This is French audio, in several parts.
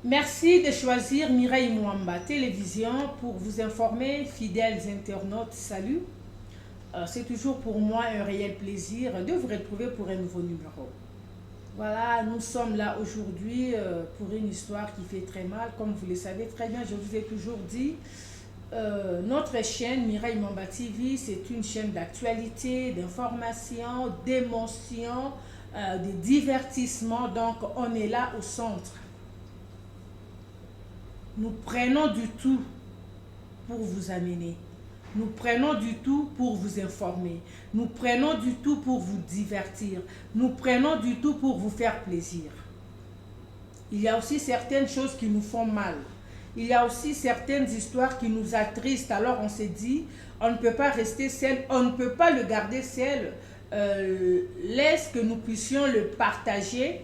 Merci de choisir Mireille Mwamba Télévision pour vous informer, fidèles internautes. Salut. C'est toujours pour moi un réel plaisir de vous retrouver pour un nouveau numéro. Voilà, nous sommes là aujourd'hui pour une histoire qui fait très mal. Comme vous le savez très bien, je vous ai toujours dit, notre chaîne Mireille Mwamba TV, c'est une chaîne d'actualité, d'information, d'émotion, de divertissement. Donc, on est là au centre. Nous prenons du tout pour vous amener. Nous prenons du tout pour vous informer. Nous prenons du tout pour vous divertir. Nous prenons du tout pour vous faire plaisir. Il y a aussi certaines choses qui nous font mal. Il y a aussi certaines histoires qui nous attristent. Alors on s'est dit, on ne peut pas rester seul, on ne peut pas le garder seul. Laisse que nous puissions le partager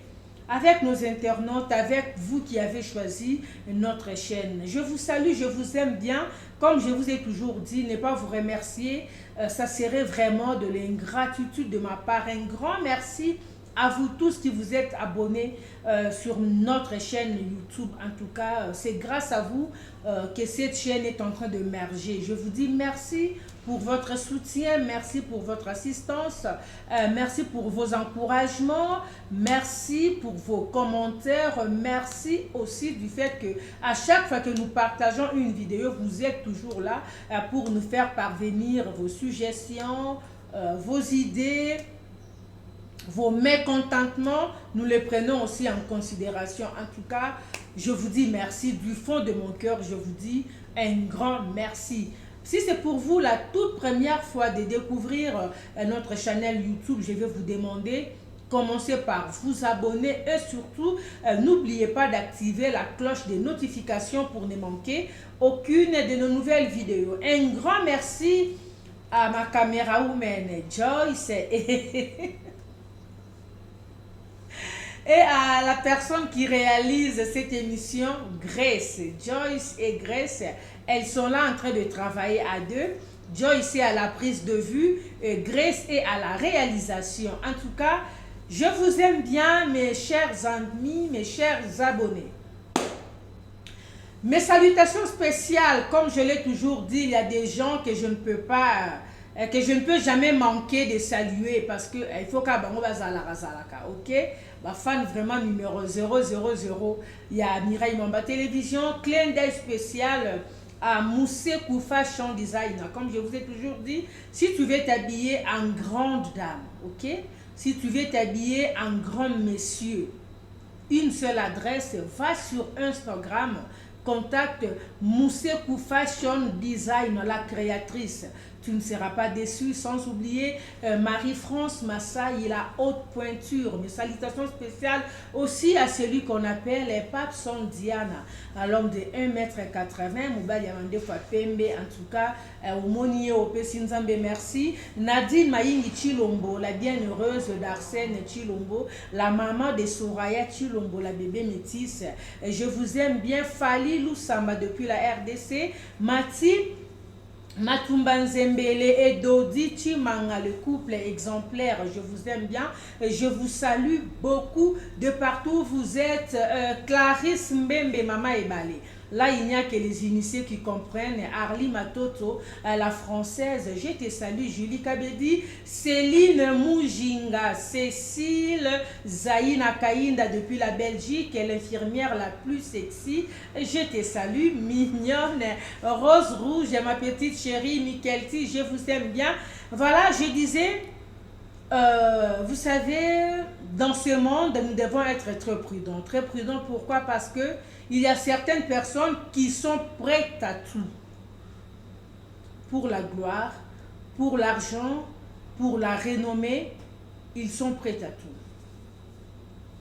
avec nos internautes, avec vous qui avez choisi notre chaîne. Je vous salue, je vous aime bien. Comme je vous ai toujours dit, ne pas vous remercier, ça serait vraiment de l'ingratitude de ma part. Un grand merci à vous tous qui vous êtes abonnés sur notre chaîne YouTube. En tout cas, c'est grâce à vous que cette chaîne est en train de merger. Je vous dis merci pour votre soutien, merci pour votre assistance, merci pour vos encouragements, merci pour vos commentaires, merci aussi du fait que à chaque fois que nous partageons une vidéo, vous êtes toujours là pour nous faire parvenir vos suggestions, vos idées, vos mécontentements, nous les prenons aussi en considération. En tout cas, je vous dis merci du fond de mon cœur, je vous dis un grand merci. Si c'est pour vous la toute première fois de découvrir notre chaîne YouTube, je vais vous demander, commencez par vous abonner et surtout, n'oubliez pas d'activer la cloche de notification pour ne manquer aucune de nos nouvelles vidéos. Un grand merci à ma caméra woman Joyce et à la personne qui réalise cette émission, Grace. Joyce et Grace, elles sont là en train de travailler à deux. Joyce est à la prise de vue et Grace est à la réalisation. En tout cas, je vous aime bien, mes chers amis, mes chers abonnés. Mes salutations spéciales, comme je l'ai toujours dit, il y a des gens que je ne peux pas, que je ne peux jamais manquer de saluer parce que il faut qu'à bango bazalaka, ok? Ma fan vraiment numéro 000, il y a Mireille Mwamba Télévision, clin d'œil spécial à Moussé Koufa Chant Design. Comme je vous ai toujours dit, si tu veux t'habiller en grande dame, ok? Si tu veux t'habiller en grand monsieur, une seule adresse, va sur Instagram, contacte Moussé Koufa Fashion Design, la créatrice. Tu ne seras pas déçu, sans oublier Marie-France Massaï, la haute pointure. Mes salutations spéciales aussi à celui qu'on appelle Pape Son Diana, à l'homme de 1,80 m, Moubali Yamande Fapembe, en tout cas, au Monier, au Pessinzambe, merci. Nadine Maïngi Chilombo, la bienheureuse d'Arsène Chilombo, la maman de Soraya Chilombo, la bébé métisse. Je vous aime bien, Fali Loussamba depuis la RDC, Mathilde Matumba Nzembele et Dodi Chimanga, le couple exemplaire, je vous aime bien, je vous salue beaucoup de partout où vous êtes. Clarisse Mbembe, Mama Ebale. Là, il n'y a que les initiés qui comprennent. Arlie Matoto, la française, je te salue. Julie Kabedi, Céline Moujinga, Cécile Zaïna Kaïnda depuis la Belgique, l'infirmière la plus sexy, je te salue. Mignonne, Rose Rouge, ma petite chérie, Mikelti, je vous aime bien. Voilà, je disais, vous savez, dans ce monde, nous devons être très prudents. Très prudents, pourquoi? Parce que il y a certaines personnes qui sont prêtes à tout. Pour la gloire, pour l'argent, pour la renommée, ils sont prêts à tout.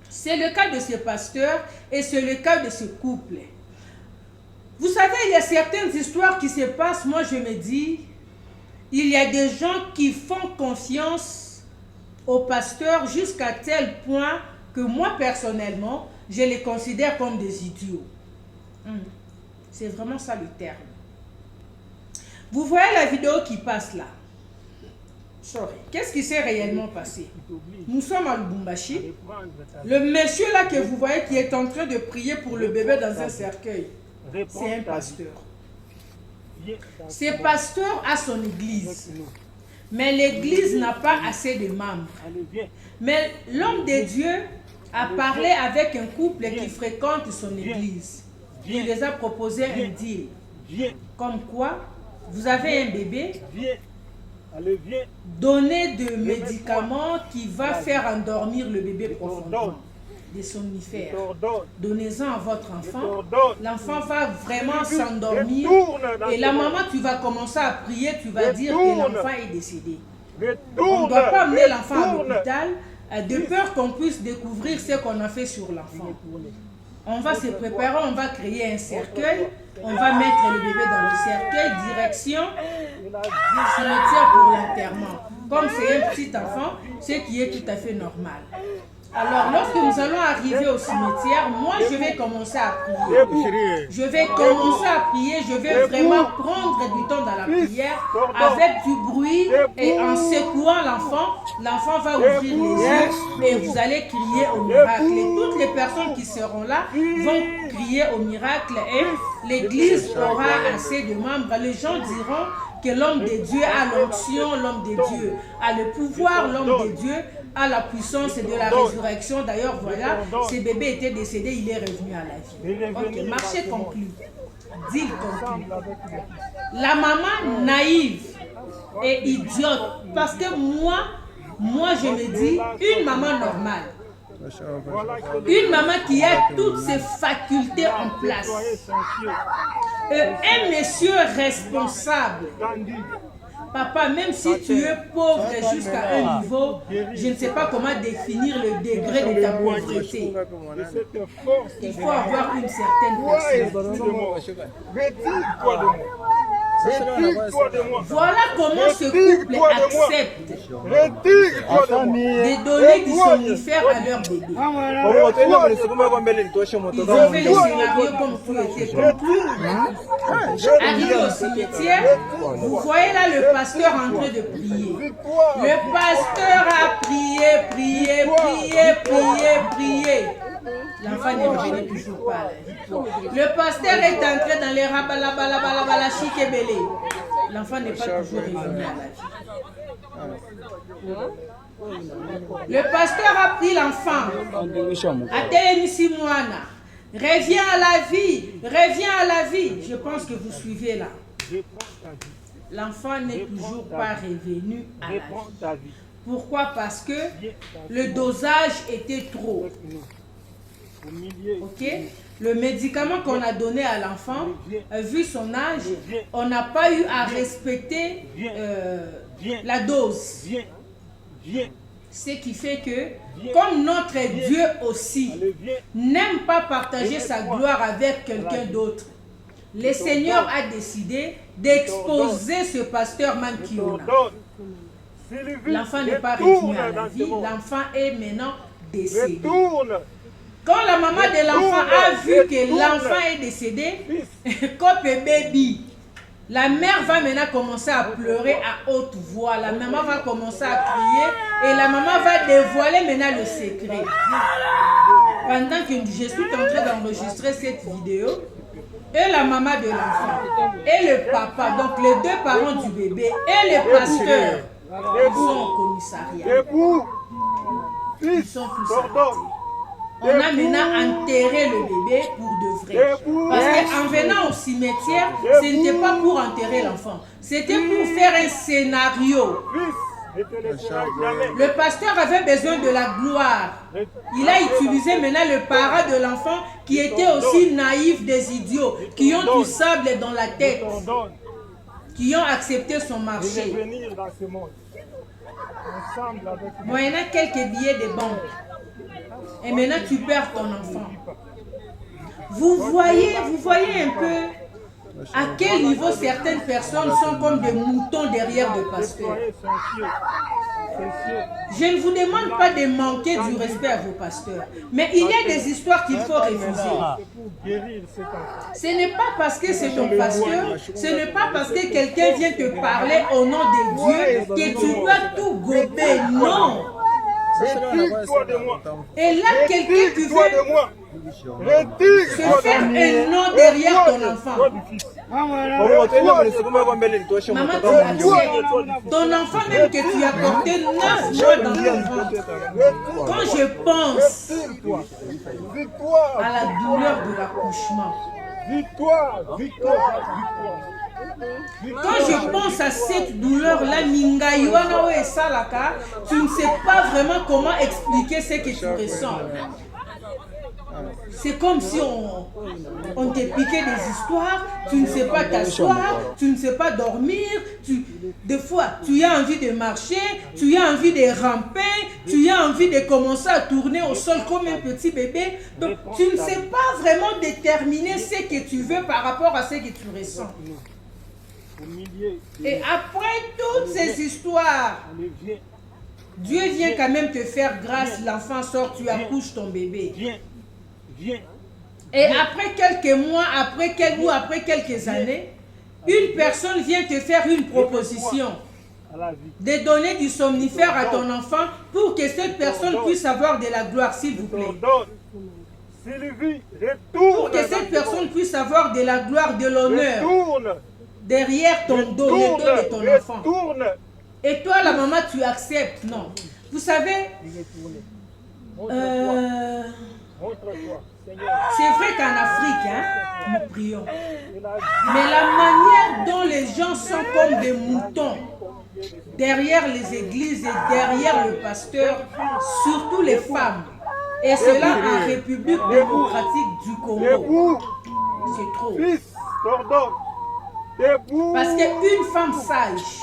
C'est le cas de ce pasteur et c'est le cas de ce couple. Vous savez, il y a certaines histoires qui se passent, moi je me dis, il y a des gens qui font confiance au pasteur jusqu'à tel point que moi personnellement, je les considère comme des idiots. C'est vraiment ça le terme. Vous voyez la vidéo qui passe là. Qu'est-ce qui s'est réellement passé? Nous sommes à Lubumbashi. Le monsieur là que vous voyez qui est en train de prier pour le bébé dans un cercueil, c'est un pasteur. Ce pasteur a son église. Mais l'église n'a pas assez de membres. Mais l'homme de Dieu a parlé avec un couple qui fréquente son église. Il les a proposé un deal. Comme quoi, vous avez un bébé, donnez des médicaments qui va faire endormir le bébé profondément. Des somnifères. Donnez-en à votre enfant. L'enfant va vraiment s'endormir. Et la maman, tu vas commencer à prier, tu vas dire que l'enfant est décédé. On ne doit pas amener l'enfant à l'hôpital de peur qu'on puisse découvrir ce qu'on a fait sur l'enfant. On va se préparer, on va créer un cercueil, on va mettre le bébé dans le cercueil, direction cimetière pour l'enterrement. Comme c'est un petit enfant, ce qui est tout à fait normal. Alors, lorsque nous allons arriver au cimetière, moi, je vais commencer à prier. Je vais commencer à prier, je vais vraiment prendre du temps dans la prière avec du bruit et en secouant l'enfant. L'enfant va ouvrir les yeux et vous allez crier au miracle. Et toutes les personnes qui seront là vont crier au miracle et l'église aura assez de membres. Les gens diront que l'homme de Dieu a l'onction, l'homme de Dieu a le pouvoir, l'homme de Dieu a la puissance de la résurrection. D'ailleurs, voilà, ce bébé était décédé, il est revenu à la vie. Ok, marché conclu. Deal conclu. La maman naïve et idiote, parce que moi je me dis, une maman normale, une maman qui a toutes ses facultés en place, un monsieur responsable. Papa, même si tu es pauvre jusqu'à un niveau, je ne sais pas comment définir le degré de ta pauvreté. Il faut avoir une certaine personnalité. Voilà comment ce couple accepte de donner du somnifère à leur bébé. Ils ont fait le scénario comme tout était conclu. Arrivé au cimetière, vous voyez là le pasteur en train de prier. Le pasteur a prié. L'enfant n'est revenu toujours pas. Le pasteur est entré dans les rabalabalabalabala chikebele. L'enfant n'est pas toujours revenu à la vie. Le pasteur a pris l'enfant. Atelemisi Mwana. Reviens à la vie. Je pense que vous suivez là. L'enfant n'est toujours pas revenu à la vie. Pourquoi? Parce que le dosage était trop. Ok? Le médicament qu'on a donné à l'enfant, vu son âge, on n'a pas eu à respecter la dose. Ce qui fait que, comme notre Dieu aussi n'aime pas partager sa gloire avec quelqu'un d'autre, le Seigneur a décidé d'exposer ce pasteur Mankiona. L'enfant n'est pas revenu à la vie, l'enfant est maintenant décédé. Quand la maman de l'enfant a vu que l'enfant est décédé, comme baby, la mère va maintenant commencer à pleurer à haute voix. La maman va commencer à crier et la maman va dévoiler maintenant le secret. Pendant que je suis en train d'enregistrer cette vidéo, et la maman de l'enfant, et le papa, donc les deux parents du bébé, et les pasteurs, ils sont au commissariat. Ils sont tous sortis. On a maintenant enterré le bébé pour de vrai. Parce qu'en venant au cimetière, ce n'était pas pour enterrer l'enfant. C'était pour faire un scénario. Le pasteur avait besoin de la gloire. Il a utilisé maintenant le parent de l'enfant qui était aussi naïf des idiots, qui ont du sable dans la tête, qui ont accepté son marché. Moyennant quelques billets de banque. Et maintenant tu perds ton enfant. Vous voyez un peu à quel niveau certaines personnes sont comme des moutons derrière des pasteurs. Je ne vous demande pas de manquer du respect à vos pasteurs, mais il y a des histoires qu'il faut refuser. Ce n'est pas parce que c'est ton pasteur, ce n'est pas parce que quelqu'un vient te parler au nom de Dieu que tu dois tout gober. Non. Et là, quelqu'un qui veut se faire un nom derrière ton enfant. Maman, tu acceptes. Ton enfant même que tu as porté 9 mois dans ton ventre. Quand je pense à la douleur de l'accouchement, quand je pense à cette douleur-là, tu ne sais pas vraiment comment expliquer ce que tu ressens. C'est comme si on te piquait des histoires, tu ne sais pas t'asseoir, tu ne sais pas dormir, des fois tu as envie de marcher, tu as envie de ramper, tu as envie de commencer à tourner au sol comme un petit bébé. Donc tu ne sais pas vraiment déterminer ce que tu veux par rapport à ce que tu ressens. Et après toutes ces histoires, Dieu vient quand même te faire grâce, l'enfant sort, tu accouches ton bébé. Et après quelques mois, après quelques années, une personne vient te faire une proposition de donner du somnifère à ton enfant pour que cette personne puisse avoir de la gloire, s'il vous plaît. Pour que cette personne puisse avoir de la gloire, de l'honneur derrière ton dos, le dos de ton enfant. Et toi, la maman, tu acceptes. Non. Vous savez, c'est vrai qu'en Afrique, nous prions. Mais la manière dont les gens sont comme des moutons derrière les églises et derrière le pasteur, surtout les femmes, et cela en République démocratique du Congo, c'est trop. Parce qu'une femme sage,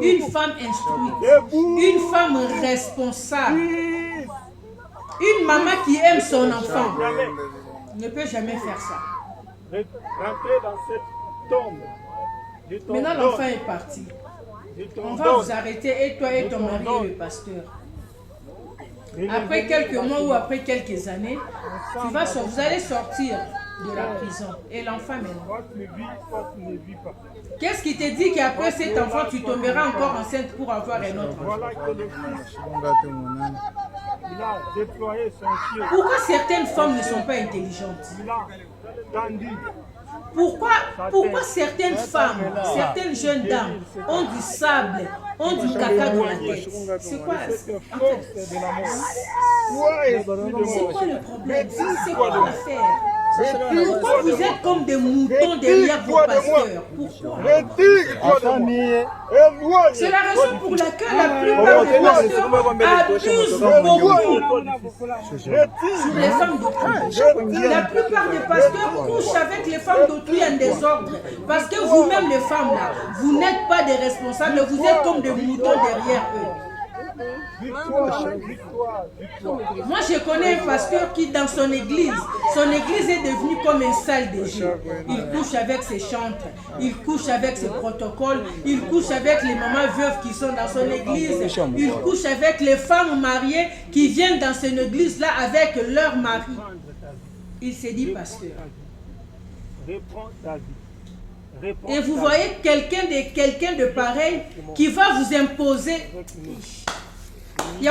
une femme instruite, une femme responsable, une maman qui aime son enfant ne peut jamais faire ça. Maintenant, l'enfant est parti. On va vous arrêter, et toi et ton mari et le pasteur. Après quelques mois ou après quelques années, vous allez sortir de la prison. Et l'enfant maintenant. Qu'est-ce qui te dit qu'après cet enfant, tu tomberas encore enceinte pour avoir un autre enfant? Pourquoi certaines femmes ne sont pas intelligentes? Pourquoi certaines femmes, certaines jeunes dames ont du sable, ont du caca dans la tête? C'est quoi? En fait, c'est quoi le problème? C'est quoi l'affaire? Pourquoi vous êtes comme des moutons derrière vos pasteurs? Pourquoi? C'est la raison pour laquelle la plupart des pasteurs abusent beaucoup sur les femmes d'autrui. La plupart des pasteurs couchent avec les femmes d'autrui en désordre. Parce que vous-même, les femmes là, vous n'êtes pas des responsables, vous êtes comme des moutons derrière eux. Moi, je connais un pasteur qui, dans son église est devenue comme une salle de jeu. Il couche avec ses chantres, il couche avec ses protocoles, il couche avec les mamans veuves qui sont dans son église, il couche avec les femmes mariées qui viennent dans cette église-là avec leur mari. Il s'est dit pasteur. Et vous voyez quelqu'un de pareil qui va vous imposer. Je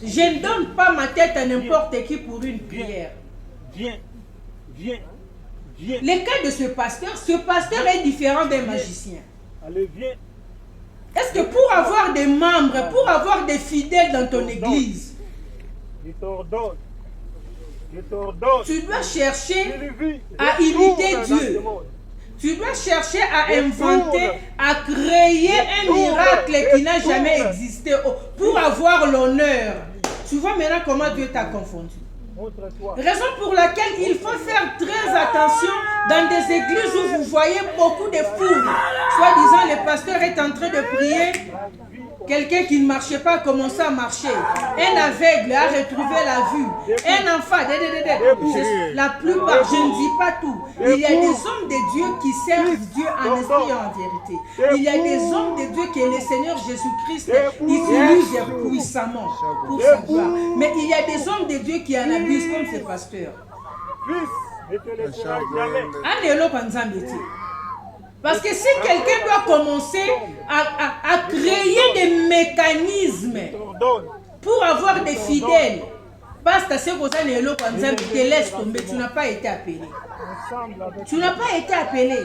ne donne pas ma tête à n'importe qui pour une prière. Le cas de ce pasteur est différent d'un magicien. Est-ce que pour avoir des membres, pour avoir des fidèles dans ton église, tu dois chercher à imiter Dieu? Tu dois chercher à inventer, à créer un miracle qui n'a jamais existé pour avoir l'honneur. Tu vois maintenant comment Dieu t'a confondu. Raison pour laquelle il faut faire très attention dans des églises où vous voyez beaucoup de foules. Soit disant le pasteur est en train de prier Quelqu'un qui ne marchait pas a commencé à marcher. Un aveugle a retrouvé la vue. Un enfant, la plupart, je ne dis pas tout. Il y a des hommes de Dieu qui servent Dieu en esprit et en vérité. Il y a des hommes de Dieu que le Seigneur Jésus-Christ utilise puissamment pour sa gloire. Mais il y a des hommes de Dieu qui en abusent comme ces pasteurs. Parce que si quelqu'un doit commencer à créer des mécanismes pour avoir des fidèles, parce que te laisse tomber, tu n'as pas été appelé. Tu n'as pas été appelé.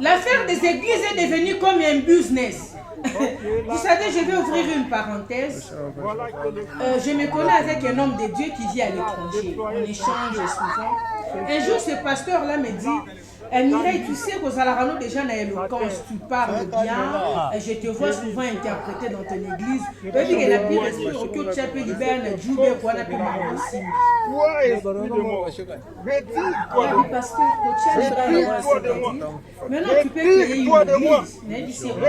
L'affaire des églises est devenue comme un business. Vous savez, je vais ouvrir une parenthèse. Je me connais avec un homme de Dieu qui vit à l'étranger. On échange souvent. Un jour, ce pasteur-là me dit, Mireille, tu sais qu'aux Alarano, déjà, dans l'éloquence, tu parles bien. Je te vois souvent interpréter dans ton église. Tu dis que la pire esprit, que tu as pu libérer le Djoubé, qu'on a pu m'envoyer. Maintenant, tu peux créer une église. Oui,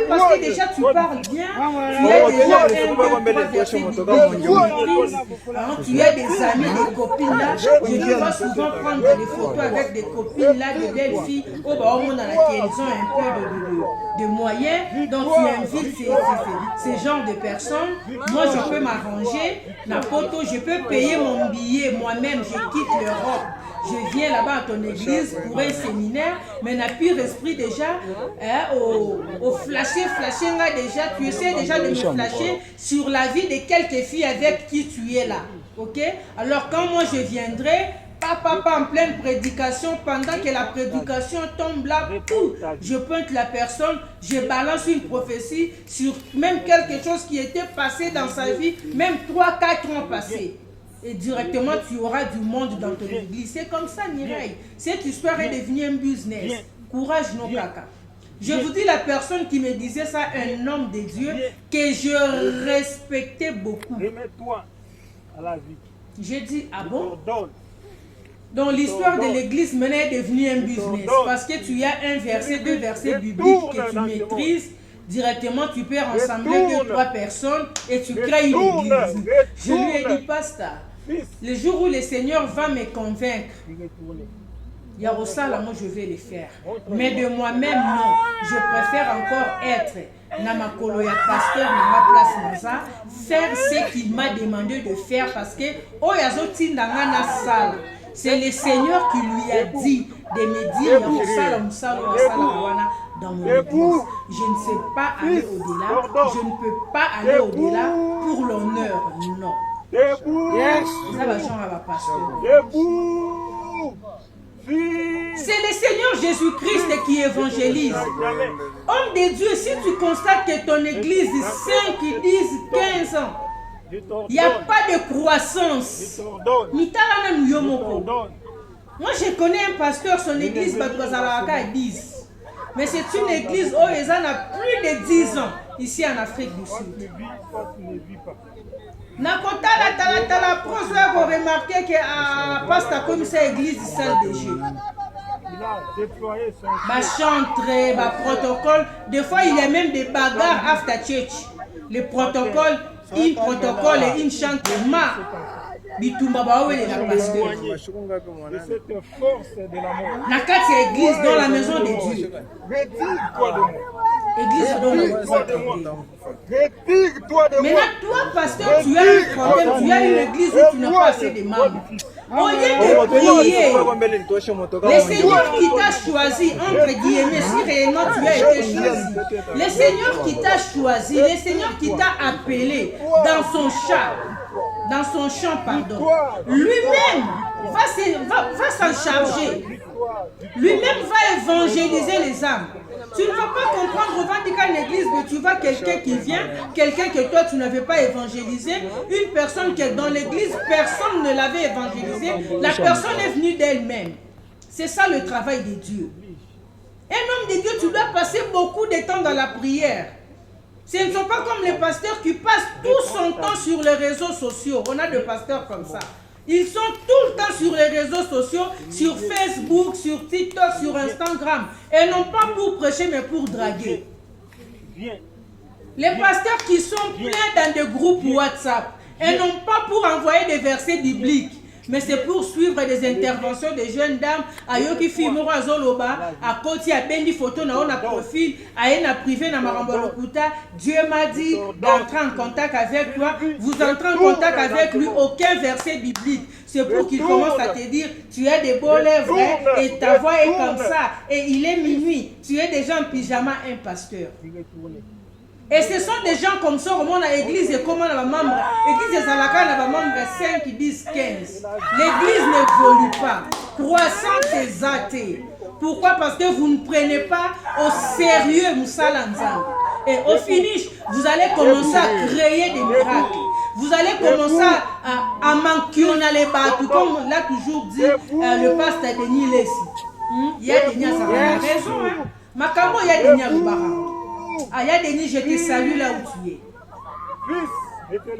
parce que déjà, tu parles bien. Tu as déjà un, deux, trois versets bibliques. Tu as des amis, des copines là. Je te vois souvent prendre des photos avec des copines là, de belles filles, au moment dans laquelle elles ont un peu de moyens. Donc tu invites ces genres de personnes. Moi je peux m'arranger, la photo, je peux payer mon billet moi-même, je quitte l'Europe. Je viens là-bas à ton église pour un séminaire, mais n'a pire esprit déjà, au flasher là déjà, tu essaies déjà de me flasher sur la vie de quelques filles avec qui tu es là. Ok? Alors quand moi je viendrai, pas en pleine prédication, pendant que la prédication tombe là, je pointe la personne, je balance une prophétie sur même quelque chose qui était passé dans sa vie, même 3-4 ans passés. Et directement, tu auras du monde dans ton église. C'est comme ça, Mireille. Cette histoire est devenue un business. Courage, non caca. Je vous dis, la personne qui me disait ça, un homme de Dieu, que je respectais beaucoup. Remets-toi à la vie. J'ai dit, ah bon? Donc l'histoire de l'église maintenant est devenue un business. Parce que tu as un verset, deux versets bibliques que tu maîtrises. Directement, tu peux rassembler 2-3 personnes et tu crées une église. Je lui ai dit, pasteur, le jour où le Seigneur va me convaincre, Yarosala, moi je vais le faire. Mais de moi-même, non. Je préfère encore être Namakolo ya pasteur dans ma place dans ça, faire ce qu'il m'a demandé de faire parce que Oyazoti Nangana Sala. C'est le Seigneur qui lui a dit de me dire Yarosala Moussala Wana dans mon église. Je ne sais pas aller au-delà. Je ne peux pas aller au-delà pour l'honneur. Non. Ça va changer à pasteur. C'est le Seigneur Jésus-Christ qui évangélise. Homme de Dieu, si tu constates que ton église 5, 10, 15 ans, il n'y a pas de croissance. Moi, je connais un pasteur, son église, Batouazalaka, 10. Mais c'est une église où ils en ont plus de 10 ans, ici en Afrique du Sud. Nakota la prose, vous remarquez que pasteur comme ça, église, salle de jeu. Ma chantre, ma protocole. Des fois, il y a même des bagarres after church. Le protocole, une protocole et une chante ma. Bitumba baoue et la pasteur. La carte c'est église dans la maison de Dieu. Église dans le maintenant, toi, pasteur, tu as un problème, tu as une église où tu n'as pas assez de membres. Au lieu de prier, le Seigneur qui t'a choisi, entre guillemets, si réellement tu as été choisi, le Seigneur qui t'a choisi, le Seigneur qui t'a appelé dans son champ, pardon, lui-même va s'en charger. Lui-même va évangéliser les âmes. Tu ne vas pas comprendre, revendiquer une église, mais tu vois quelqu'un qui vient, quelqu'un que toi tu n'avais pas évangélisé, une personne qui est dans l'église, personne ne l'avait évangélisé, la personne est venue d'elle-même. C'est ça le travail de Dieu. Un homme de Dieu, tu dois passer beaucoup de temps dans la prière. Ce ne sont pas comme les pasteurs qui passent tout son temps sur les réseaux sociaux. On a des pasteurs comme ça. Ils sont tout le temps sur les réseaux sociaux, sur Facebook, sur TikTok, sur Instagram. Et non pas pour prêcher, mais pour draguer. Viens. Les pasteurs qui sont pleins dans des groupes WhatsApp et non pas pour envoyer des versets bibliques, mais c'est pour suivre des interventions de jeunes dames. Ayoki Fimoro Azoloba, à côté à Bendi Photo, na on a profil, à na privé, na Marambolokuta. Dieu m'a dit d'entrer en contact avec toi. Vous entrez en contact avec lui, aucun verset biblique. C'est pour qu'il commence à te dire, tu as des beaux lèvres et ta voix est comme ça. Et il est minuit, tu es déjà en pyjama, un pasteur. Et ce sont des gens comme ça, comme on a l'église et comment on a membre. L'église de Zalaka, on a membre 5, 10, 15. L'église n'évolue pas. Croissance est athée. Pourquoi? Parce que vous ne prenez pas au sérieux Moussa Lanzang. Et au finish, vous allez commencer à créer des miracles. Vous allez commencer à manquer les bateaux, comme l'a toujours dit le pasteur Denis Lessi. Il y a des nias, ça a raison. Makambo, il y a des nias au barra. Ah, il y a des nids, je te salue là où tu es.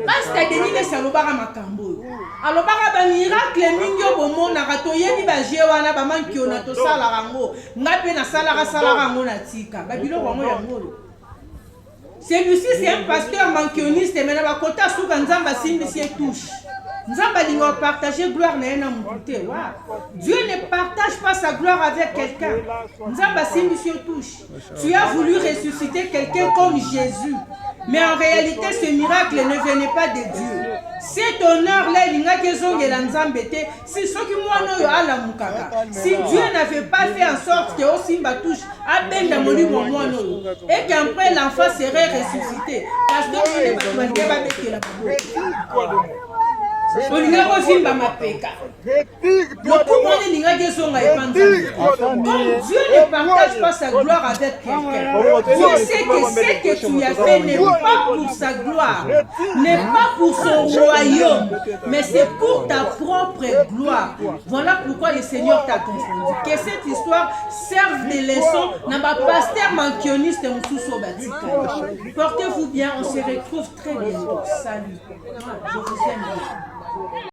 Parce que des nids, c'est le barra Makambo. Alors, barra, miracle, mingyo, bomo, narato, yebi, ba, jewana, ba, mankyo, nato, salarango, ngape, na, salarango, na, tika. Babilo, wango, yango. Celui-ci, c'est un pasteur mankioniste, mais na, ba, kota, souka, nzamba, simbi, si, touche. Nzamba, lingo, partager gloire, na, na, moukoute. Dieu ne partage pas sa gloire avec quelqu'un. Nzamba, simbi, si, touche. Tu as voulu ressusciter quelqu'un comme Jésus. Mais en réalité, ce miracle ne venait pas de Dieu. Cet honneur-là, si Dieu n'avait pas fait en sorte que Osimba touche et qu'après l'enfant serait ressuscité, parce que comme Dieu ne partage pas sa gloire avec quelqu'un, Dieu sait que ce que tu as fait n'est pas pour sa gloire, n'est pas pour son royaume, mais c'est pour ta propre gloire. Voilà pourquoi le Seigneur t'a confondu. Que cette histoire serve de leçon dans ma pasteur mankioniste Portez-vous bien, on se retrouve très bientôt. Salut. Je vous aime.